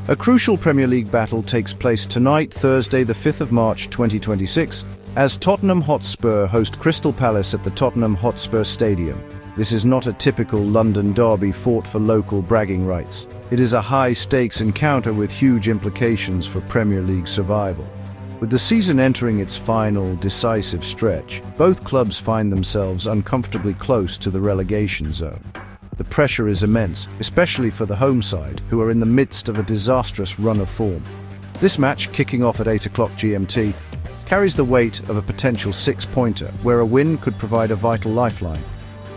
A crucial Premier League battle takes place tonight, Thursday the 5th of March 2026, as Tottenham Hotspur host Crystal Palace at the Tottenham Hotspur Stadium. This is not a typical London derby fought for local bragging rights. It is a high-stakes encounter with huge implications for Premier League survival. With the season entering its final, decisive stretch, both clubs find themselves uncomfortably close to the relegation zone. The pressure is immense, especially for the home side, who are in the midst of a disastrous run of form. This match, kicking off at 8 o'clock GMT, carries the weight of a potential six-pointer, where a win could provide a vital lifeline,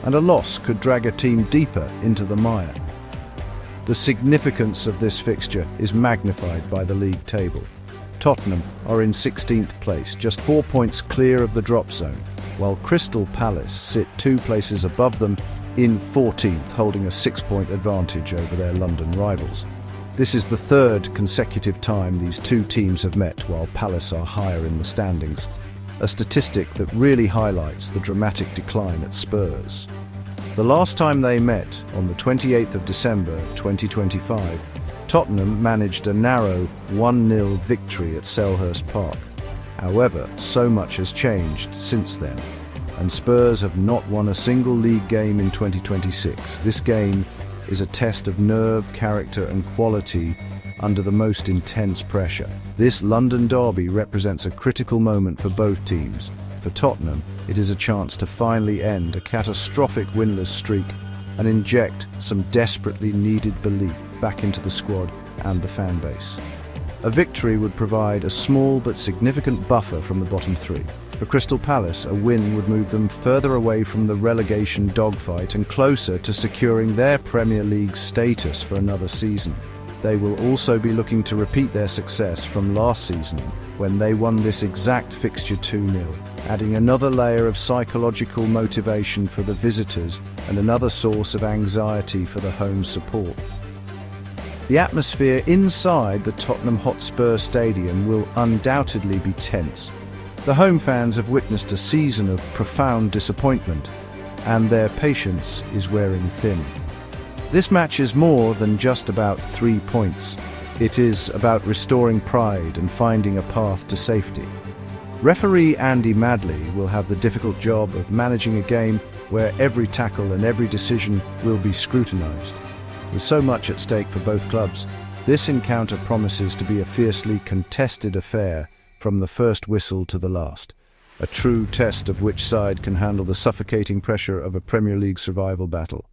and a loss could drag a team deeper into the mire. The significance of this fixture is magnified by the league table. Tottenham are in 16th place, just 4 points clear of the drop zone, while Crystal Palace sit 2 places above them in 14th, holding a 6-point advantage over their London rivals. This is the third consecutive time these two teams have met while Palace are higher in the standings, a statistic that really highlights the dramatic decline at Spurs. The last time they met, on the 28th of December 2025, Tottenham managed a narrow 1-0 victory at SelhurstPark. However, so much has changed since then, and Spurs have not won a single league game in 2026. This game is a test of nerve, character and quality under the most intense pressure. This London derby represents a critical moment for both teams. For Tottenham, it is a chance to finally end a catastrophic winless streak and inject some desperately needed belief back into the squad and the fan base. A victory would provide a small but significant buffer from the bottom three. For Crystal Palace, a win would move them further away from the relegation dogfight and closer to securing their Premier League status for another season. They will also be looking to repeat their success from last season, when they won this exact fixture 2-0, adding another layer of psychological motivation for the visitors and another source of anxiety for the home support. The atmosphere inside the Tottenham Hotspur Stadium will undoubtedly be tense. The home fans have witnessed a season of profound disappointment, and their patience is wearing thin. This match is more than just about 3 points. It is about restoring pride and finding a path to safety. Referee Andy Madley will have the difficult job of managing a game where every tackle and every decision will be scrutinised. With so much at stake for both clubs, this encounter promises to be a fiercely contested affair from the first whistle to the last, a true test of which side can handle the suffocating pressure of a Premier League survival battle.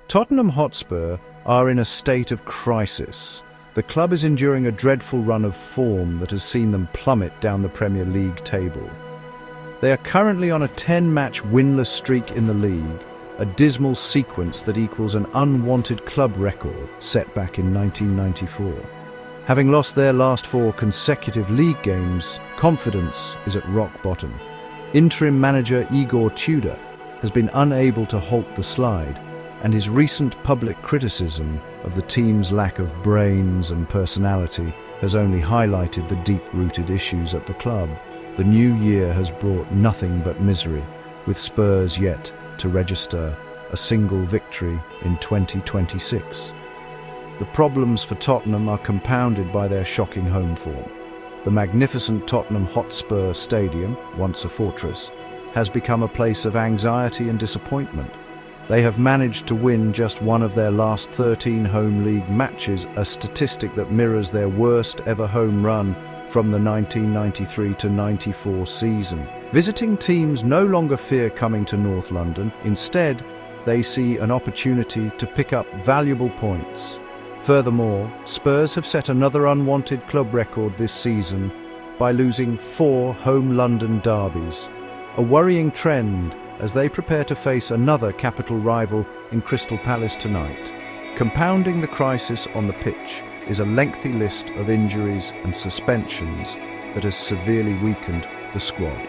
Tottenham Hotspur are in a state of crisis. The club is enduring a dreadful run of form that has seen them plummet down the Premier League table. They are currently on a 10-match winless streak in the league, a dismal sequence that equals an unwanted club record set back in 1994. Having lost their last 4 consecutive league games, confidence is at rock bottom. Interim manager Igor Tudor has been unable to halt the slide, and his recent public criticism of the team's lack of brains and personality has only highlighted the deep-rooted issues at the club. The new year has brought nothing but misery, with Spurs yet to register a single victory in 2026. The problems for Tottenham are compounded by their shocking home form. The magnificent Tottenham Hotspur Stadium, once a fortress, has become a place of anxiety and disappointment. They have managed to win just one of their last 13 home league matches, a statistic that mirrors their worst ever home run from the 1993-94 season. Visiting teams no longer fear coming to North London. Instead, they see an opportunity to pick up valuable points. Furthermore, Spurs have set another unwanted club record this season by losing 4 home London derbies, a worrying trend as they prepare to face another capital rival in Crystal Palace tonight. Compounding the crisis on the pitch is a lengthy list of injuries and suspensions that has severely weakened the squad.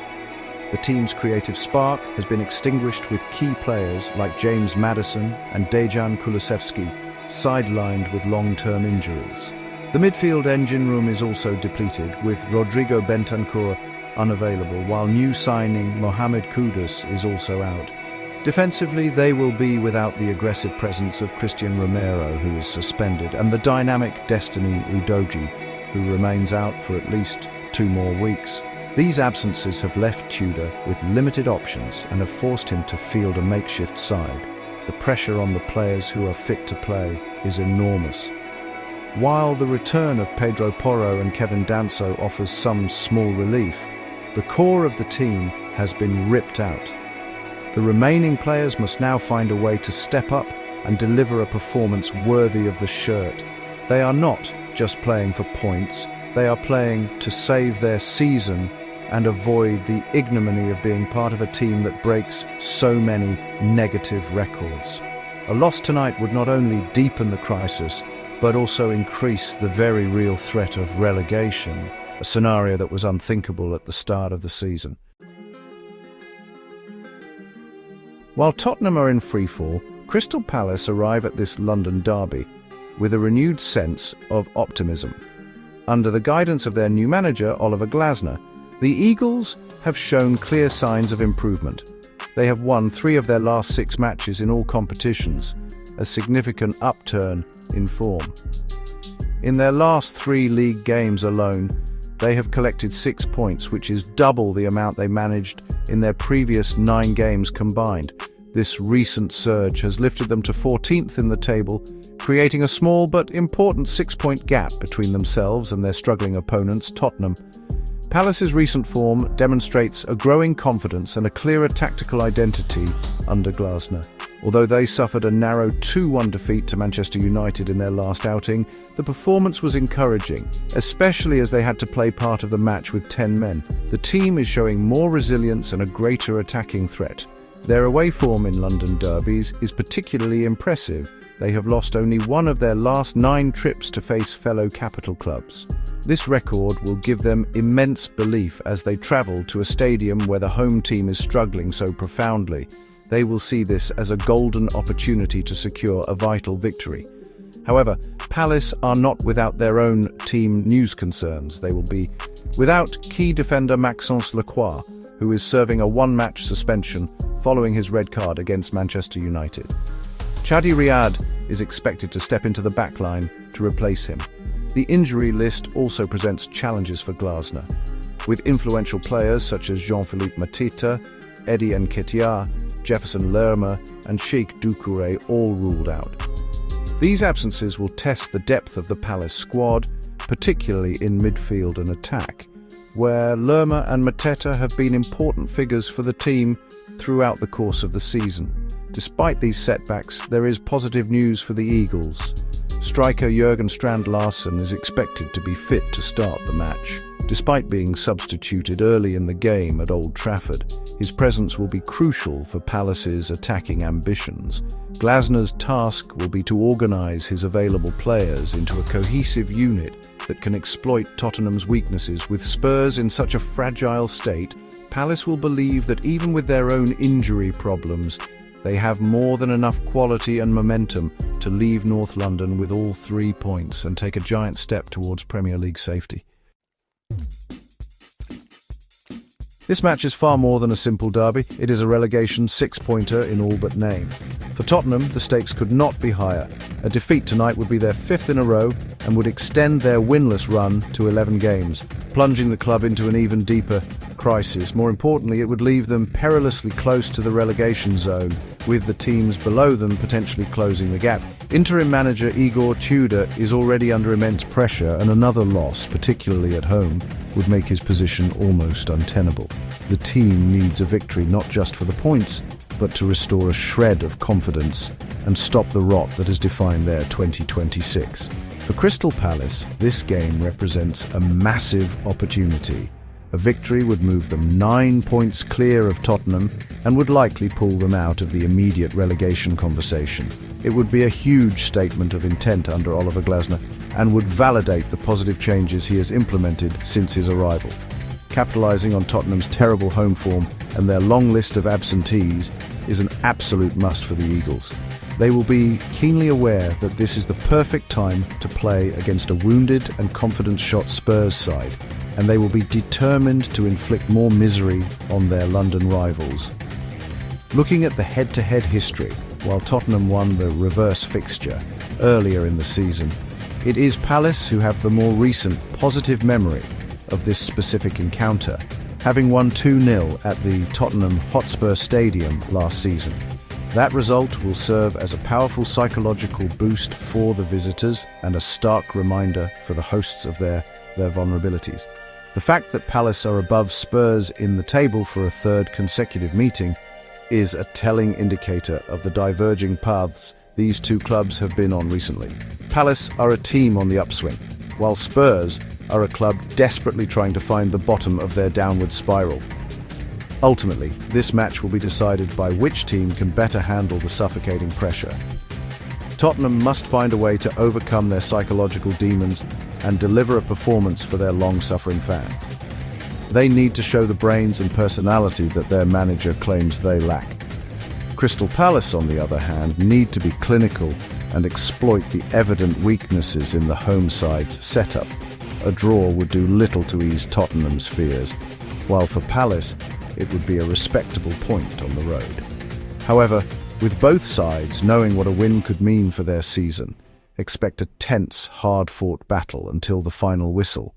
The team's creative spark has been extinguished, with key players like James Maddison and Dejan Kulusevski sidelined with long-term injuries. The midfield engine room is also depleted, with Rodrigo Bentancur unavailable, while new signing Mohamed Kudus is also out. Defensively, they will be without the aggressive presence of Christian Romero, who is suspended, and the dynamic Destiny Udogie, who remains out for at least 2 more weeks. These absences have left Tudor with limited options and have forced him to field a makeshift side. The pressure on the players who are fit to play is enormous. While the return of Pedro Porro and Kevin Danso offers some small relief, the core of the team has been ripped out. The remaining players must now find a way to step up and deliver a performance worthy of the shirt. They are not just playing for points, they are playing to save their season and avoid the ignominy of being part of a team that breaks so many negative records. A loss tonight would not only deepen the crisis, but also increase the very real threat of relegation, a scenario that was unthinkable at the start of the season. While Tottenham are in freefall, Crystal Palace arrive at this London derby with a renewed sense of optimism. Under the guidance of their new manager, Oliver Glasner, the Eagles have shown clear signs of improvement. They have won 3 of their last 6 matches in all competitions, a significant upturn in form. In their last 3 league games alone, they have collected 6 points, which is double the amount they managed in their previous 9 games combined. This recent surge has lifted them to 14th in the table, creating a small but important 6-point gap between themselves and their struggling opponents, Tottenham. Palace's recent form demonstrates a growing confidence and a clearer tactical identity under Glasner. Although they suffered a narrow 2-1 defeat to Manchester United in their last outing, the performance was encouraging, especially as they had to play part of the match with 10 men. The team is showing more resilience and a greater attacking threat. Their away form in London derbies is particularly impressive. They have lost only 1 of their last 9 trips to face fellow capital clubs. This record will give them immense belief as they travel to a stadium where the home team is struggling so profoundly. They will see this as a golden opportunity to secure a vital victory. However, Palace are not without their own team news concerns. They will be without key defender Maxence Lacroix, who is serving a 1-match suspension following his red card against Manchester United. Chadi Riyad is expected to step into the backline to replace him. The injury list also presents challenges for Glasner, with influential players such as Jean-Philippe Matita, Eddie Nketiah, Jefferson Lerma and Sheikh Doucouré all ruled out. These absences will test the depth of the Palace squad, particularly in midfield and attack, where Lerma and Mateta have been important figures for the team throughout the course of the season. Despite these setbacks, there is positive news for the Eagles. Striker Jurgen Strand Larsen is expected to be fit to start the match. Despite being substituted early in the game at Old Trafford, his presence will be crucial for Palace's attacking ambitions. Glasner's task will be to organise his available players into a cohesive unit that can exploit Tottenham's weaknesses. With Spurs in such a fragile state, Palace will believe that even with their own injury problems, they have more than enough quality and momentum to leave North London with all 3 points and take a giant step towards Premier League safety. This match is far more than a simple derby. It is a relegation 6-pointer in all but name. For Tottenham, the stakes could not be higher. A defeat tonight would be their 5th in a row and would extend their winless run to 11 games, plunging the club into an even deeper crisis. More importantly, it would leave them perilously close to the relegation zone, with the teams below them potentially closing the gap. Interim manager Igor Tudor is already under immense pressure, and another loss, particularly at home, would make his position almost untenable. The team needs a victory not just for the points, but to restore a shred of confidence and stop the rot that has defined their 2026. For Crystal Palace, this game represents a massive opportunity. A victory would move them 9 points clear of Tottenham and would likely pull them out of the immediate relegation conversation. It would be a huge statement of intent under Oliver Glasner and would validate the positive changes he has implemented since his arrival. Capitalising on Tottenham's terrible home form and their long list of absentees is an absolute must for the Eagles. They will be keenly aware that this is the perfect time to play against a wounded and confidence-shot Spurs side, and they will be determined to inflict more misery on their London rivals. Looking at the head-to-head history, while Tottenham won the reverse fixture earlier in the season, it is Palace who have the more recent positive memory of this specific encounter, having won 2-0 at the Tottenham Hotspur Stadium last season. That result will serve as a powerful psychological boost for the visitors and a stark reminder for the hosts of their vulnerabilities. The fact that Palace are above Spurs in the table for a third consecutive meeting is a telling indicator of the diverging paths these two clubs have been on recently. Palace are a team on the upswing, while Spurs are a club desperately trying to find the bottom of their downward spiral. Ultimately, this match will be decided by which team can better handle the suffocating pressure. Tottenham must find a way to overcome their psychological demons and deliver a performance for their long-suffering fans. They need to show the brains and personality that their manager claims they lack. Crystal Palace, on the other hand, need to be clinical and exploit the evident weaknesses in the home side's setup. A draw would do little to ease Tottenham's fears, while for Palace, it would be a respectable point on the road. However, with both sides knowing what a win could mean for their season, expect a tense, hard-fought battle until the final whistle.